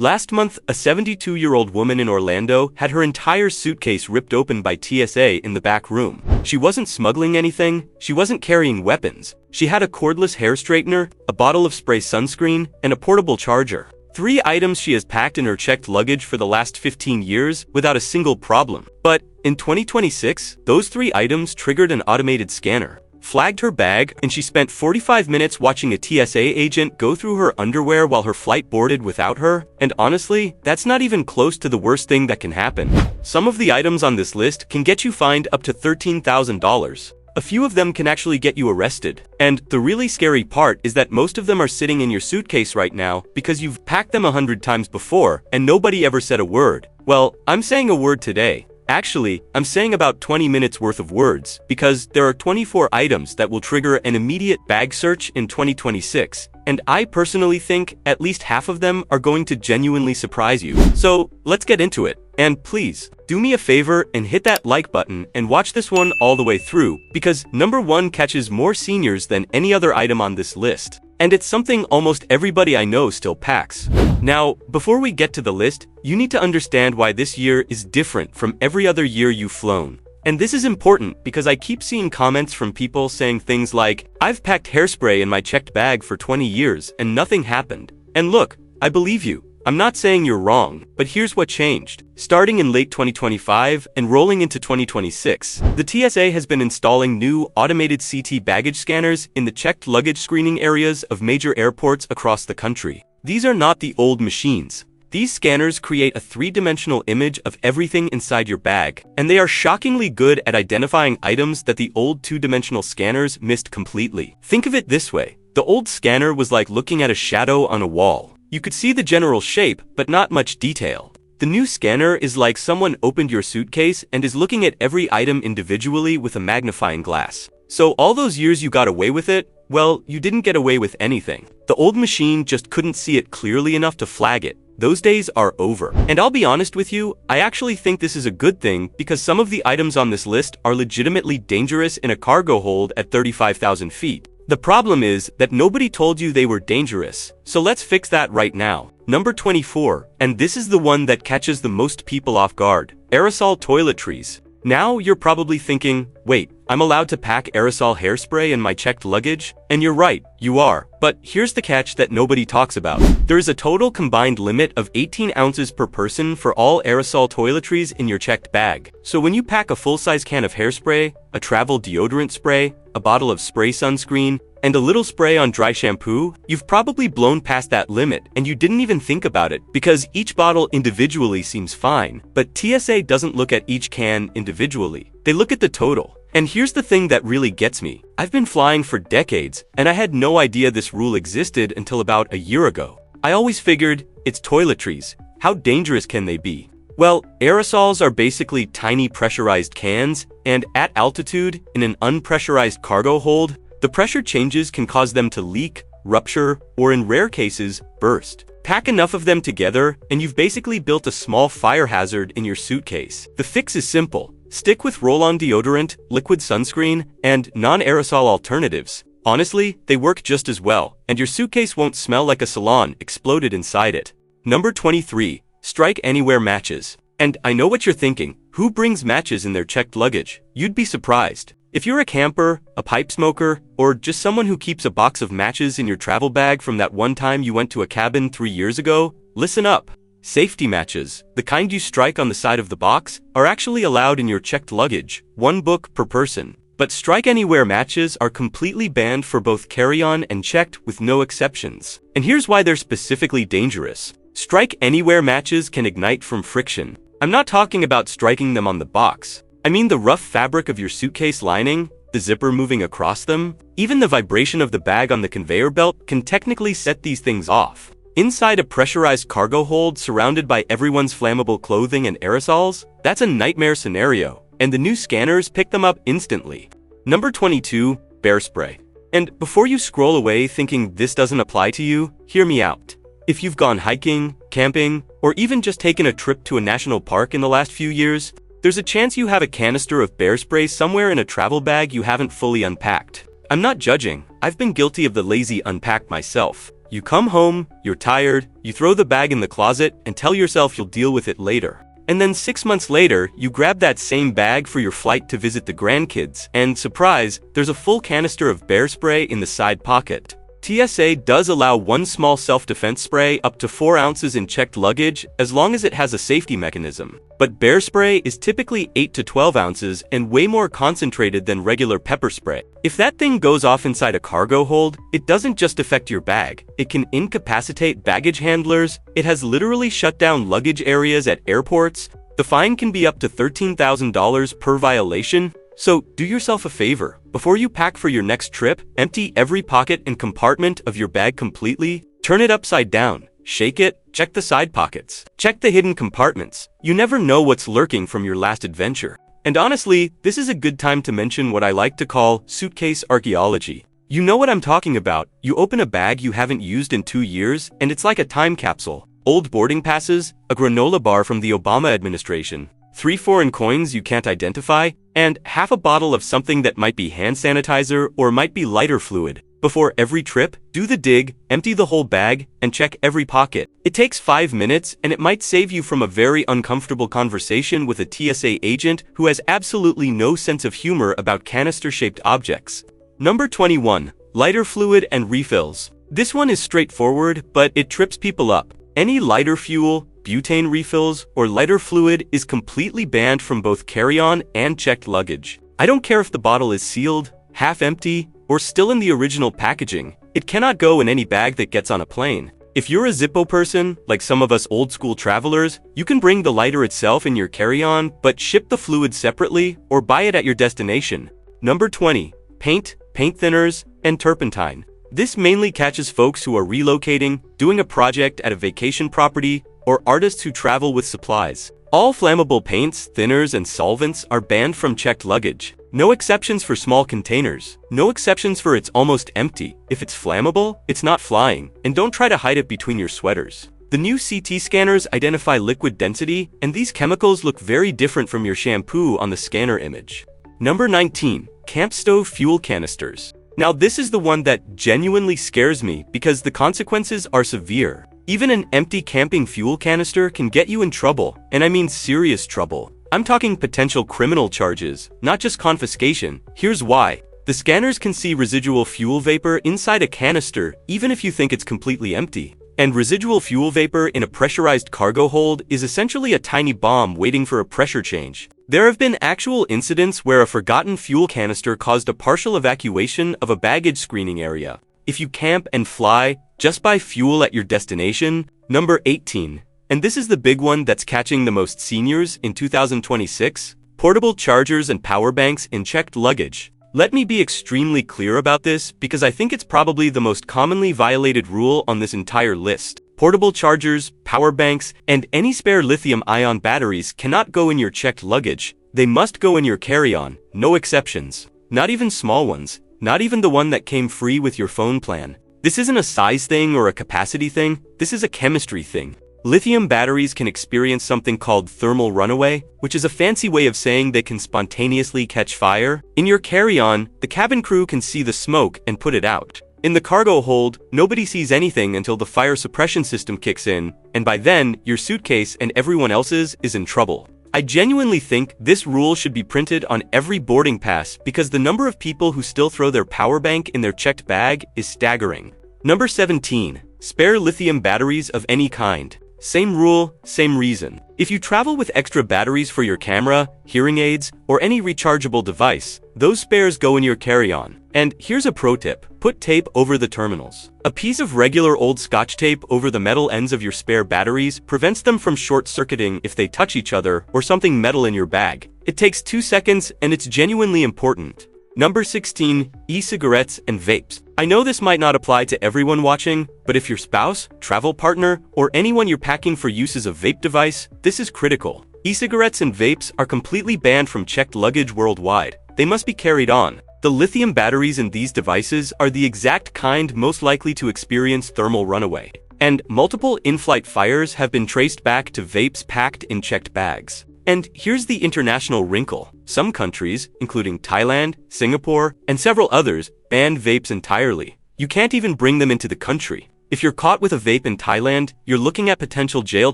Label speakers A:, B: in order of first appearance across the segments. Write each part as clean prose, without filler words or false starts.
A: Last month, a 72-year-old woman in Orlando had her entire suitcase ripped open by TSA in the back room. She wasn't smuggling anything, she wasn't carrying weapons. She had a cordless hair straightener, a bottle of spray sunscreen, and a portable charger. 3 items she has packed in her checked luggage for the last 15 years without a single problem. But in 2026, those 3 items triggered an automated scanner, flagged her bag, and she spent 45 minutes watching a TSA agent go through her underwear while her flight boarded without her. And honestly, that's not even close to the worst thing that can happen. Some of the items on this list can get you fined up to $13,000. A few of them can actually get you arrested. And the really scary part is that most of them are sitting in your suitcase right now because you've packed them 100 times before and nobody ever said a word. Well, I'm saying a word today. Actually, I'm saying about 20 minutes worth of words, because there are 24 items that will trigger an immediate bag search in 2026, and I personally think at least half of them are going to genuinely surprise you. So, let's get into it. And please, do me a favor and hit that like button and watch this one all the way through, because number 1 catches more seniors than any other item on this list. And it's something almost everybody I know still packs. Now, before we get to the list, you need to understand why this year is different from every other year you've flown. And this is important because I keep seeing comments from people saying things like, "I've packed hairspray in my checked bag for 20 years and nothing happened." And look, I believe you. I'm not saying you're wrong, but here's what changed. Starting in late 2025 and rolling into 2026, the TSA has been installing new automated CT baggage scanners in the checked luggage screening areas of major airports across the country. These are not the old machines. These scanners create a 3-dimensional image of everything inside your bag, and they are shockingly good at identifying items that the old 2-dimensional scanners missed completely. Think of it this way. The old scanner was like looking at a shadow on a wall. You could see the general shape, but not much detail. The new scanner is like someone opened your suitcase and is looking at every item individually with a magnifying glass. So all those years you got away with it, well, you didn't get away with anything. The old machine just couldn't see it clearly enough to flag it. Those days are over. And I'll be honest with you, I actually think this is a good thing because some of the items on this list are legitimately dangerous in a cargo hold at 35,000 feet. The problem is that nobody told you they were dangerous, so let's fix that right now. Number 24, and this is the one that catches the most people off guard, aerosol toiletries. Now you're probably thinking, wait, I'm allowed to pack aerosol hairspray in my checked luggage? And you're right, you are. But here's the catch that nobody talks about. There is a total combined limit of 18 ounces per person for all aerosol toiletries in your checked bag. So when you pack a full-size can of hairspray, a travel deodorant spray, a bottle of spray sunscreen, and a little spray on dry shampoo, you've probably blown past that limit and you didn't even think about it because each bottle individually seems fine. But TSA doesn't look at each can individually. They look at the total. And here's the thing that really gets me. I've been flying for decades and I had no idea this rule existed until about a year ago. I always figured, it's toiletries. How dangerous can they be? Well, aerosols are basically tiny pressurized cans, and at altitude, in an unpressurized cargo hold, the pressure changes can cause them to leak, rupture, or in rare cases, burst. Pack enough of them together, and you've basically built a small fire hazard in your suitcase. The fix is simple. Stick with roll-on deodorant, liquid sunscreen, and non-aerosol alternatives. Honestly, they work just as well, and your suitcase won't smell like a salon exploded inside it. Number 23. Strike Anywhere matches. And I know what you're thinking. Who brings matches in their checked luggage? You'd be surprised. If you're a camper, a pipe smoker, or just someone who keeps a box of matches in your travel bag from that one time you went to a cabin 3 years ago, listen up. Safety matches, the kind you strike on the side of the box, are actually allowed in your checked luggage, 1 book per person. But Strike Anywhere matches are completely banned for both carry-on and checked with no exceptions. And here's why they're specifically dangerous. Strike Anywhere matches can ignite from friction. I'm not talking about striking them on the box. I mean the rough fabric of your suitcase lining, the zipper moving across them. Even the vibration of the bag on the conveyor belt can technically set these things off. Inside a pressurized cargo hold surrounded by everyone's flammable clothing and aerosols, that's a nightmare scenario, and the new scanners pick them up instantly. Number 22, bear spray. And before you scroll away thinking this doesn't apply to you, hear me out. If you've gone hiking, camping, or even just taken a trip to a national park in the last few years, there's a chance you have a canister of bear spray somewhere in a travel bag you haven't fully unpacked. I'm not judging. I've been guilty of the lazy unpack myself. You come home, you're tired, you throw the bag in the closet and tell yourself you'll deal with it later. And then 6 months later, you grab that same bag for your flight to visit the grandkids, and surprise, there's a full canister of bear spray in the side pocket. TSA does allow one small self-defense spray up to 4 ounces in checked luggage as long as it has a safety mechanism. But bear spray is typically 8 to 12 ounces and way more concentrated than regular pepper spray. If that thing goes off inside a cargo hold, it doesn't just affect your bag. It can incapacitate baggage handlers. It has literally shut down luggage areas at airports. The fine can be up to $13,000 per violation. So, do yourself a favor. Before you pack for your next trip, empty every pocket and compartment of your bag completely, turn it upside down, shake it, check the side pockets, check the hidden compartments. You never know what's lurking from your last adventure. And honestly, this is a good time to mention what I like to call suitcase archaeology. You know what I'm talking about. You open a bag you haven't used in 2 years, and it's like a time capsule. Old boarding passes, a granola bar from the Obama administration, 3 foreign coins you can't identify, and half a bottle of something that might be hand sanitizer or might be lighter fluid. Before every trip, do the dig, empty the whole bag, and check every pocket. It takes 5 minutes, and it might save you from a very uncomfortable conversation with a TSA agent who has absolutely no sense of humor about canister-shaped objects. Number 21. Lighter fluid and refills. This one is straightforward, but it trips people up. Any lighter fuel, butane refills, or lighter fluid is completely banned from both carry-on and checked luggage. I don't care if the bottle is sealed, half empty, or still in the original packaging. It cannot go in any bag that gets on a plane. If you're a Zippo person, like some of us old-school travelers, you can bring the lighter itself in your carry-on, but ship the fluid separately or buy it at your destination. Number 20. Paint, paint thinners, and turpentine. This mainly catches folks who are relocating, doing a project at a vacation property, or artists who travel with supplies. All flammable paints, thinners, and solvents are banned from checked luggage. No exceptions for small containers. No exceptions for it's almost empty. If it's flammable, it's not flying, and don't try to hide it between your sweaters. The new CT scanners identify liquid density, and these chemicals look very different from your shampoo on the scanner image. Number 19. Camp stove fuel canisters. Now this is the one that genuinely scares me because the consequences are severe. Even an empty camping fuel canister can get you in trouble, and I mean serious trouble. I'm talking potential criminal charges, not just confiscation. Here's why. The scanners can see residual fuel vapor inside a canister even if you think it's completely empty. And residual fuel vapor in a pressurized cargo hold is essentially a tiny bomb waiting for a pressure change. There have been actual incidents where a forgotten fuel canister caused a partial evacuation of a baggage screening area. If you camp and fly, just buy fuel at your destination. Number 18. And this is the big one that's catching the most seniors in 2026. Portable chargers and power banks in checked luggage. Let me be extremely clear about this because I think it's probably the most commonly violated rule on this entire list. Portable chargers, power banks, and any spare lithium-ion batteries cannot go in your checked luggage. They must go in your carry-on, no exceptions. Not even small ones, not even the one that came free with your phone plan. This isn't a size thing or a capacity thing, this is a chemistry thing. Lithium batteries can experience something called thermal runaway, which is a fancy way of saying they can spontaneously catch fire. In your carry-on, the cabin crew can see the smoke and put it out. In the cargo hold, nobody sees anything until the fire suppression system kicks in, and by then, your suitcase and everyone else's is in trouble. I genuinely think this rule should be printed on every boarding pass because the number of people who still throw their power bank in their checked bag is staggering. Number 17. Spare lithium batteries of any kind. Same rule, same reason. If you travel with extra batteries for your camera, hearing aids, or any rechargeable device, those spares go in your carry-on. And here's a pro tip. Put tape over the terminals. A piece of regular old Scotch tape over the metal ends of your spare batteries prevents them from short-circuiting if they touch each other or something metal in your bag. It takes 2 seconds and it's genuinely important. Number 16. E-cigarettes and vapes. I know this might not apply to everyone watching, but if your spouse, travel partner, or anyone you're packing for use is a vape device, this is critical. E-cigarettes and vapes are completely banned from checked luggage worldwide. They must be carried on. The lithium batteries in these devices are the exact kind most likely to experience thermal runaway. And multiple in-flight fires have been traced back to vapes packed in checked bags. And here's the international wrinkle. Some countries, including Thailand, Singapore, and several others, banned vapes entirely. You can't even bring them into the country. If you're caught with a vape in Thailand, you're looking at potential jail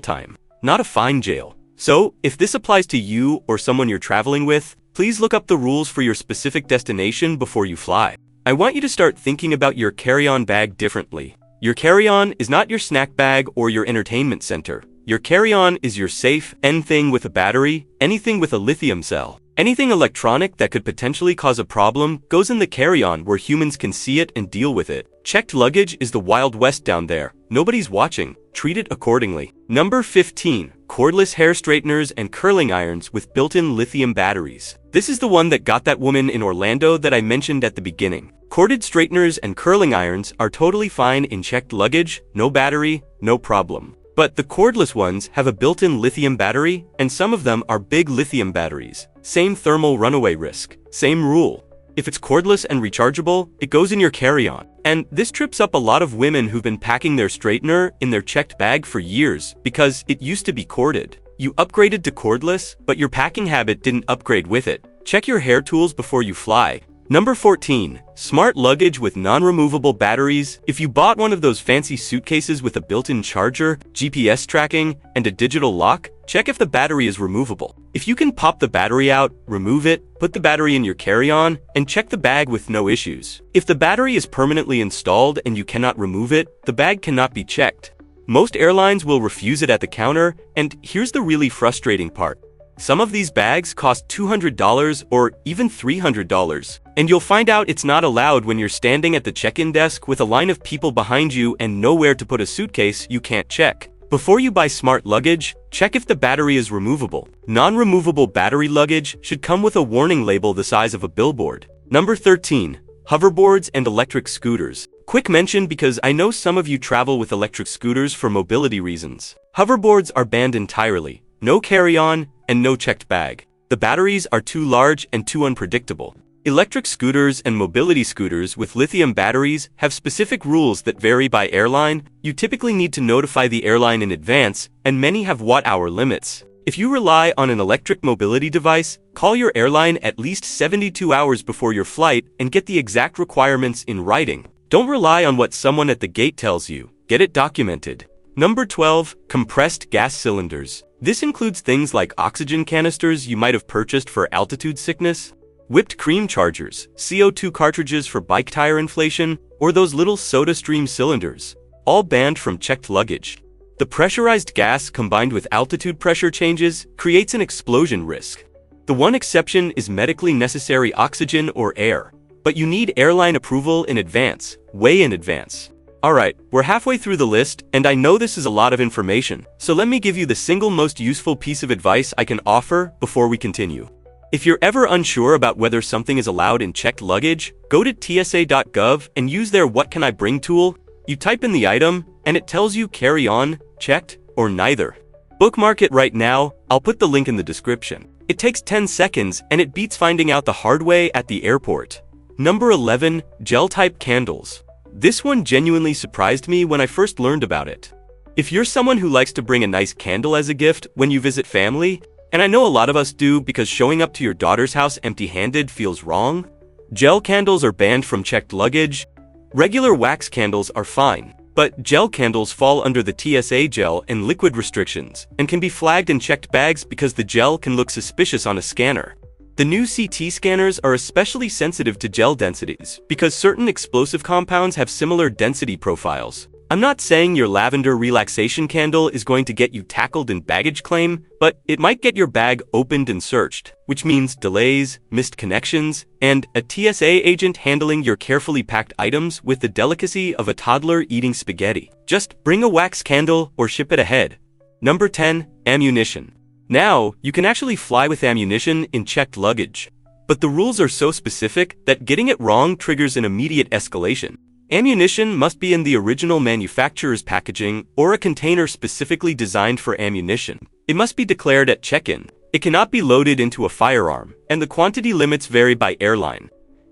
A: time, not a fine jail. So, if this applies to you or someone you're traveling with, please look up the rules for your specific destination before you fly. I want you to start thinking about your carry-on bag differently. Your carry-on is not your snack bag or your entertainment center. Your carry-on is your safe, anything with a battery, anything with a lithium cell. Anything electronic that could potentially cause a problem goes in the carry-on where humans can see it and deal with it. Checked luggage is the Wild West down there. Nobody's watching. Treat it accordingly. Number 15. Cordless hair straighteners and curling irons with built-in lithium batteries. This is the one that got that woman in Orlando that I mentioned at the beginning. Corded straighteners and curling irons are totally fine in checked luggage, no battery, no problem. But the cordless ones have a built-in lithium battery, and some of them are big lithium batteries. Same thermal runaway risk. Same rule. If it's cordless and rechargeable, it goes in your carry-on. And this trips up a lot of women who've been packing their straightener in their checked bag for years because it used to be corded. You upgraded to cordless, but your packing habit didn't upgrade with it. Check your hair tools before you fly. Number 14. Smart luggage with non-removable batteries. If you bought one of those fancy suitcases with a built-in charger, GPS tracking, and a digital lock, check if the battery is removable. If you can pop the battery out, remove it, put the battery in your carry-on, and check the bag with no issues. If the battery is permanently installed and you cannot remove it, the bag cannot be checked. Most airlines will refuse it at the counter, and here's the really frustrating part. Some of these bags cost $200 or even $300, and you'll find out it's not allowed when you're standing at the check-in desk with a line of people behind you and nowhere to put a suitcase you can't check. Before you buy smart luggage, check if the battery is removable. Non-removable battery luggage should come with a warning label the size of a billboard. Number 13. Hoverboards and electric scooters. Quick mention because I know some of you travel with electric scooters for mobility reasons. Hoverboards are banned entirely. No carry-on, and no checked bag. The batteries are too large and too unpredictable. Electric scooters and mobility scooters with lithium batteries have specific rules that vary by airline. You typically need to notify the airline in advance, and many have watt-hour limits. If you rely on an electric mobility device, call your airline at least 72 hours before your flight and get the exact requirements in writing. Don't rely on what someone at the gate tells you. Get it documented. Number 12. Compressed gas cylinders. This includes things like oxygen canisters you might have purchased for altitude sickness, whipped cream chargers, CO2 cartridges for bike tire inflation, or those little soda stream cylinders, all banned from checked luggage. The pressurized gas combined with altitude pressure changes creates an explosion risk. The one exception is medically necessary oxygen or air, but you need airline approval in advance, way in advance. Alright, we're halfway through the list, and I know this is a lot of information, so let me give you the single most useful piece of advice I can offer before we continue. If you're ever unsure about whether something is allowed in checked luggage, go to TSA.gov and use their What Can I Bring tool. You type in the item, and it tells you carry on, checked, or neither. Bookmark it right now, I'll put the link in the description. It takes 10 seconds, and it beats finding out the hard way at the airport. Number 11. Gel-type candles. This one genuinely surprised me when I first learned about it. If you're someone who likes to bring a nice candle as a gift when you visit family, and I know a lot of us do because showing up to your daughter's house empty-handed feels wrong, gel candles are banned from checked luggage. Regular wax candles are fine, but gel candles fall under the TSA gel and liquid restrictions and can be flagged in checked bags because the gel can look suspicious on a scanner. The new CT scanners are especially sensitive to gel densities because certain explosive compounds have similar density profiles. I'm not saying your lavender relaxation candle is going to get you tackled in baggage claim, but it might get your bag opened and searched, which means delays, missed connections, and a TSA agent handling your carefully packed items with the delicacy of a toddler eating spaghetti. Just bring a wax candle or ship it ahead. Number 10. Ammunition. Now, you can actually fly with ammunition in checked luggage. But the rules are so specific that getting it wrong triggers an immediate escalation. Ammunition must be in the original manufacturer's packaging or a container specifically designed for ammunition. It must be declared at check-in. It cannot be loaded into a firearm, and the quantity limits vary by airline.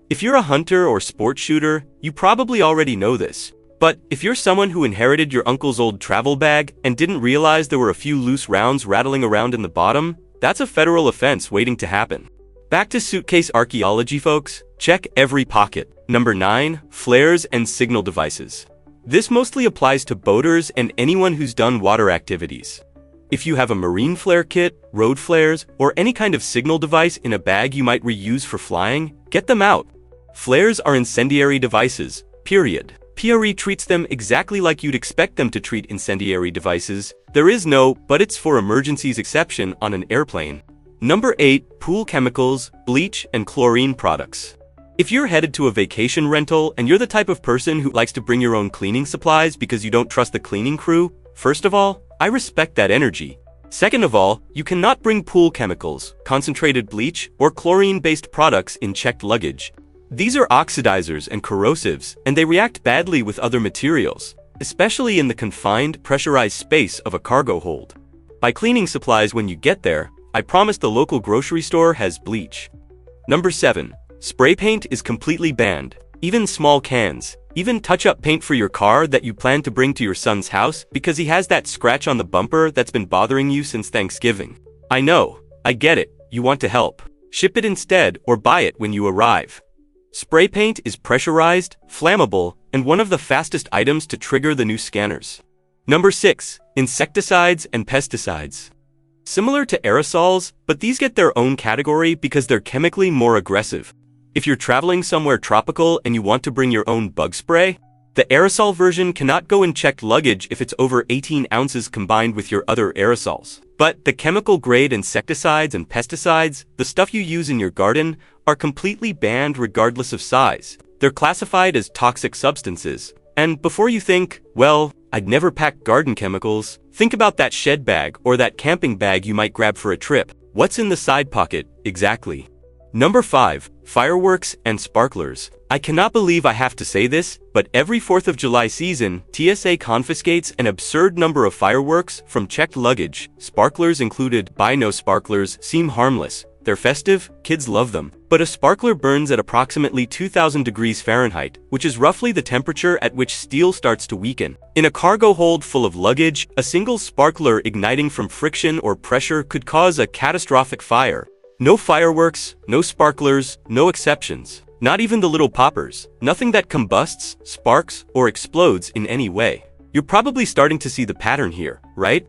A: If you're a hunter or sport shooter, you probably already know this. But if you're someone who inherited your uncle's old travel bag and didn't realize there were a few loose rounds rattling around in the bottom, that's a federal offense waiting to happen. Back to suitcase archaeology, folks. Check every pocket. Number 9. Flares and signal devices. This mostly applies to boaters and anyone who's done water activities. If you have a marine flare kit, road flares, or any kind of signal device in a bag you might reuse for flying, get them out. Flares are incendiary devices, period. PRE treats them exactly like you'd expect them to treat incendiary devices. There is no "but it's for emergencies" exception on an airplane. Number 8. Pool chemicals, bleach, and chlorine products. If you're headed to a vacation rental and you're the type of person who likes to bring your own cleaning supplies because you don't trust the cleaning crew, first of all, I respect that energy. Second of all, you cannot bring pool chemicals, concentrated bleach, or chlorine-based products in checked luggage. These are oxidizers and corrosives, and they react badly with other materials, especially in the confined, pressurized space of a cargo hold. Buy cleaning supplies when you get there. I promise the local grocery store has bleach. Number 7. Spray paint is completely banned. Even small cans. Even touch-up paint for your car that you plan to bring to your son's house because he has that scratch on the bumper that's been bothering you since Thanksgiving. I know. I get it. You want to help. Ship it instead or buy it when you arrive. Spray paint is pressurized, flammable, and one of the fastest items to trigger the new scanners. Number 6. Insecticides and pesticides. Similar to aerosols, but these get their own category because they're chemically more aggressive. If you're traveling somewhere tropical and you want to bring your own bug spray, the aerosol version cannot go in checked luggage if it's over 18 ounces combined with your other aerosols. But the chemical-grade insecticides and pesticides, the stuff you use in your garden, are completely banned regardless of size. They're classified as toxic substances. And before you think, well, I'd never pack garden chemicals, think about that shed bag or that camping bag you might grab for a trip. What's in the side pocket, exactly? Number 5. Fireworks and sparklers. I cannot believe I have to say this, but every 4th of July season, TSA confiscates an absurd number of fireworks from checked luggage. Sparklers included. Buy no sparklers, seem harmless. They're festive, kids love them. But a sparkler burns at approximately 2000 degrees Fahrenheit, which is roughly the temperature at which steel starts to weaken. In a cargo hold full of luggage, a single sparkler igniting from friction or pressure could cause a catastrophic fire. No fireworks, no sparklers, no exceptions. Not even the little poppers. Nothing that combusts, sparks, or explodes in any way. You're probably starting to see the pattern here, right?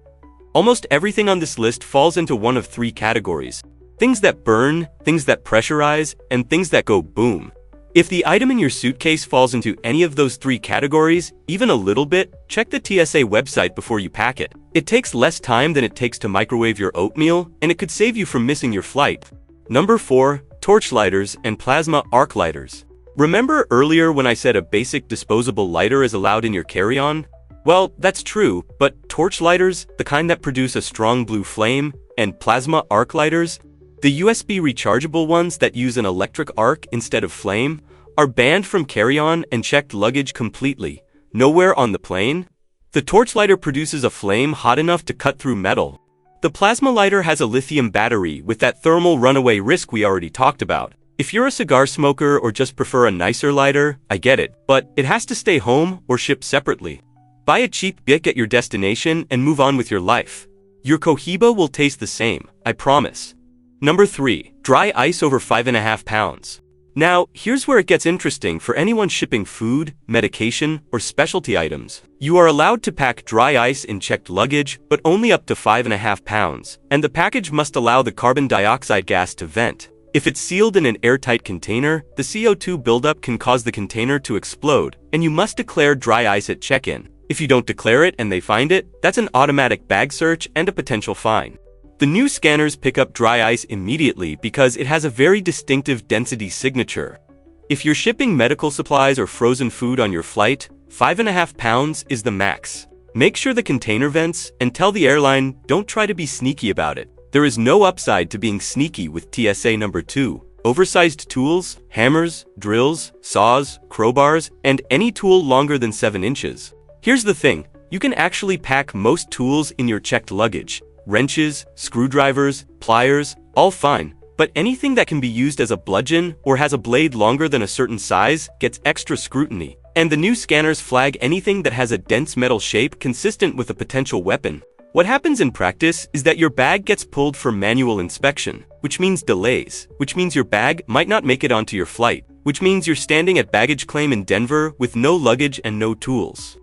A: Almost everything on this list falls into one of 3 categories. Things that burn, things that pressurize, and things that go boom. If the item in your suitcase falls into any of those 3 categories, even a little bit, check the TSA website before you pack it. It takes less time than it takes to microwave your oatmeal, and it could save you from missing your flight. Number 4. Torch lighters and plasma arc lighters. Remember earlier when I said a basic disposable lighter is allowed in your carry-on? Well, that's true, but torch lighters, the kind that produce a strong blue flame, and plasma arc lighters, the USB rechargeable ones that use an electric arc instead of flame, are banned from carry-on and checked luggage completely. Nowhere on the plane. The torch lighter produces a flame hot enough to cut through metal. The plasma lighter has a lithium battery with that thermal runaway risk we already talked about. If you're a cigar smoker or just prefer a nicer lighter, I get it, but it has to stay home or shipped separately. Buy a cheap Bic at your destination and move on with your life. Your Cohiba will taste the same, I promise. Number 3. Dry ice over 5.5 pounds. Now, here's where it gets interesting for anyone shipping food, medication, or specialty items. You are allowed to pack dry ice in checked luggage, but only up to 5.5 pounds, and the package must allow the carbon dioxide gas to vent. If it's sealed in an airtight container, the CO2 buildup can cause the container to explode, and you must declare dry ice at check-in. If you don't declare it and they find it, that's an automatic bag search and a potential fine. The new scanners pick up dry ice immediately because it has a very distinctive density signature. If you're shipping medical supplies or frozen food on your flight, 5.5 pounds is the max. Make sure the container vents and tell the airline don't try to be sneaky about it. There is no upside to being sneaky with TSA number 2. Oversized tools, hammers, drills, saws, crowbars, and any tool longer than 7 inches. Here's the thing, you can actually pack most tools in your checked luggage. Wrenches, screwdrivers, pliers, all fine, but anything that can be used as a bludgeon or has a blade longer than a certain size gets extra scrutiny. And the new scanners flag anything that has a dense metal shape consistent with a potential weapon. What happens in practice is that your bag gets pulled for manual inspection, which means delays, which means your bag might not make it onto your flight, which means you're standing at baggage claim in Denver with no luggage and no tools.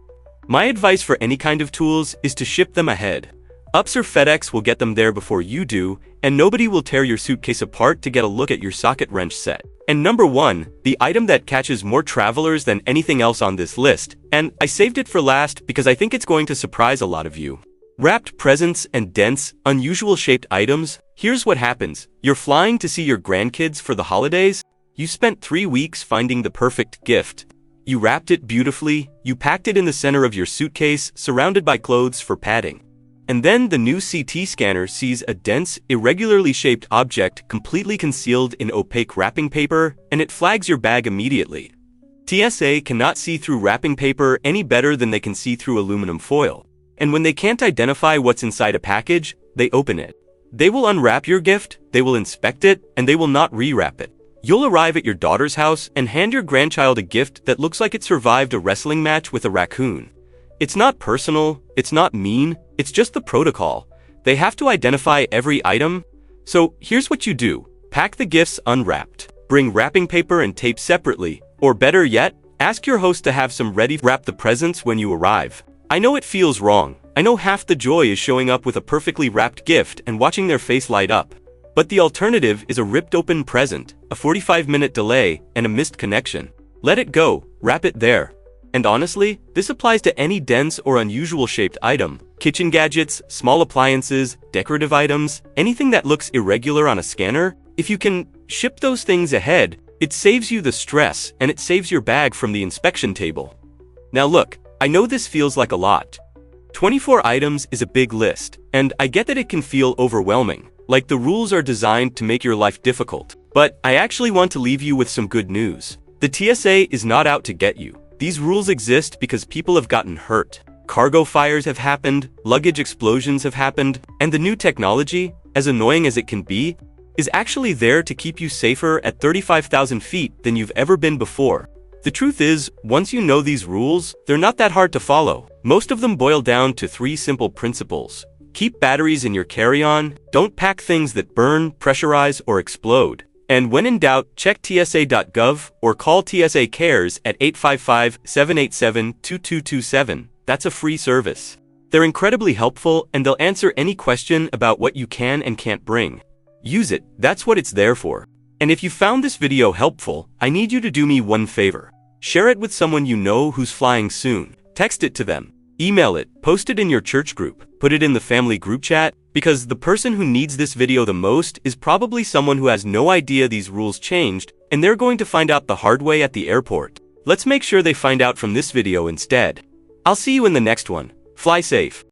A: My advice for any kind of tools is to ship them ahead. UPS or FedEx will get them there before you do, and nobody will tear your suitcase apart to get a look at your socket wrench set. And number 1, the item that catches more travelers than anything else on this list, and I saved it for last because I think it's going to surprise a lot of you. Wrapped presents and dense, unusual shaped items. Here's what happens. You're flying to see your grandkids for the holidays. You spent 3 weeks finding the perfect gift. You wrapped it beautifully, you packed it in the center of your suitcase, surrounded by clothes for padding. And then the new CT scanner sees a dense, irregularly shaped object completely concealed in opaque wrapping paper, and it flags your bag immediately. TSA cannot see through wrapping paper any better than they can see through aluminum foil. And when they can't identify what's inside a package, they open it. They will unwrap your gift, they will inspect it, and they will not rewrap it. You'll arrive at your daughter's house and hand your grandchild a gift that looks like it survived a wrestling match with a raccoon. It's not personal, it's not mean, it's just the protocol. They have to identify every item. So here's what you do. Pack the gifts unwrapped. Bring wrapping paper and tape separately, or better yet, ask your host to have some ready. Wrap the presents when you arrive. I know it feels wrong. I know half the joy is showing up with a perfectly wrapped gift and watching their face light up. But the alternative is a ripped open present, a 45-minute delay, and a missed connection. Let it go, wrap it there. And honestly, this applies to any dense or unusual shaped item. Kitchen gadgets, small appliances, decorative items, anything that looks irregular on a scanner. If you can ship those things ahead, it saves you the stress and it saves your bag from the inspection table. Now look, I know this feels like a lot. 24 items is a big list, and I get that it can feel overwhelming. Like the rules are designed to make your life difficult. But I actually want to leave you with some good news. The TSA is not out to get you. These rules exist because people have gotten hurt. Cargo fires have happened, luggage explosions have happened, and the new technology, as annoying as it can be, is actually there to keep you safer at 35,000 feet than you've ever been before. The truth is, once you know these rules, they're not that hard to follow. Most of them boil down to 3 simple principles. Keep batteries in your carry-on, don't pack things that burn, pressurize, or explode. And when in doubt, check TSA.gov or call TSA Cares at 855-787-2227. That's a free service. They're incredibly helpful and they'll answer any question about what you can and can't bring. Use it, that's what it's there for. And if you found this video helpful, I need you to do me one favor. Share it with someone you know who's flying soon. Text it to them. Email it, post it in your church group, put it in the family group chat, because the person who needs this video the most is probably someone who has no idea these rules changed, and they're going to find out the hard way at the airport. Let's make sure they find out from this video instead. I'll see you in the next one. Fly safe.